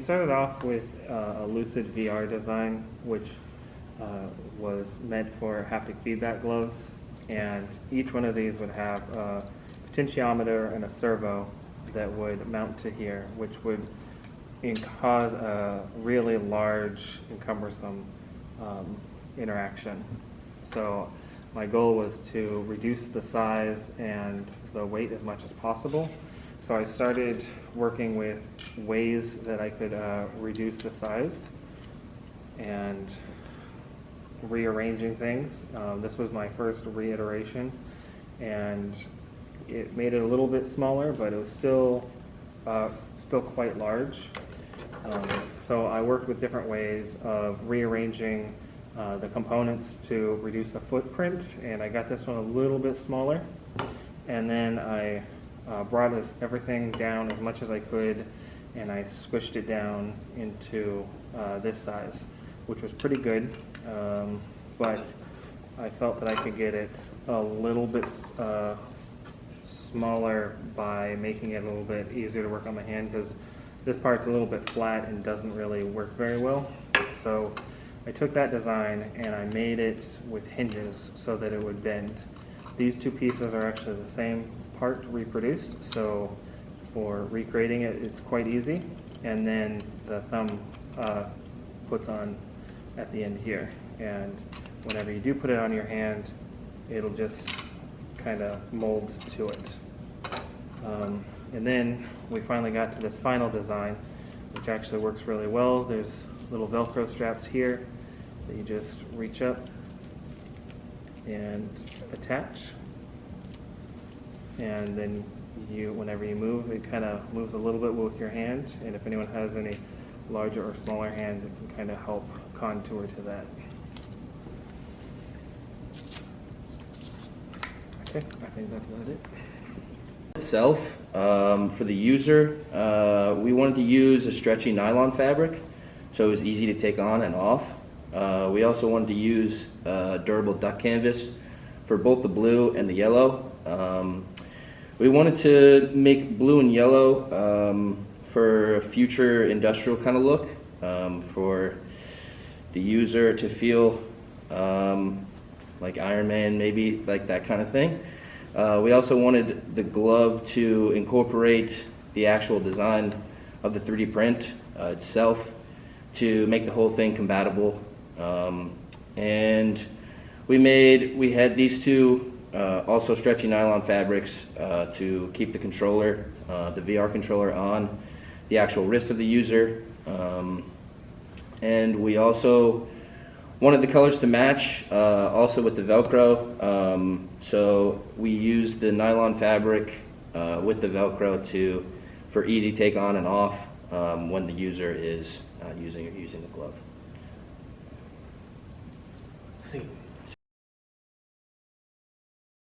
started off with a Lucid VR design, which was meant for haptic feedback gloves, and each one of these would have a potentiometer and a servo that would mount to here, which would cause a really large and cumbersome interaction. So my goal was to reduce the size and the weight as much as possible. So I started working with ways that I could reduce the size and rearranging things. This was my first reiteration, and it made it a little bit smaller, but it was still quite large. So I worked with different ways of rearranging the components to reduce the footprint, and I got this one a little bit smaller. And then I brought everything down as much as I could, and I squished it down into this size, which was pretty good, but I felt that I could get it a little bit smaller by making it a little bit easier to work on my hand, because this part's a little bit flat and doesn't really work very well. So I took that design and I made it with hinges so that it would bend. These two pieces are actually the same part reproduced, so for recreating it, it's quite easy. And then the thumb puts on at the end here, and whenever you do put it on your hand, it'll just kind of mold to it. And then we finally got to this final design, which actually works really well. There's little Velcro straps here that you just reach up and attach, and then whenever you move, it kind of moves a little bit with your hand, and if anyone has any larger or smaller hands, it can kind of help contour to that. Okay, I think that's about it. Itself, for the user, we wanted to use a stretchy nylon fabric so it was easy to take on and off. We also wanted to use durable duck canvas for both the blue and the yellow. We wanted to make blue and yellow for a future industrial kind of look, for the user to feel like Iron Man, maybe, like that kind of thing. We also wanted the glove to incorporate the actual design of the 3D print itself to make the whole thing compatible. And we had these two also stretchy nylon fabrics to keep the controller, the VR controller, on the actual wrist of the user. And we also wanted the colors to match also with the Velcro. So we used the nylon fabric with the Velcro for easy take on and off when the user is using the glove.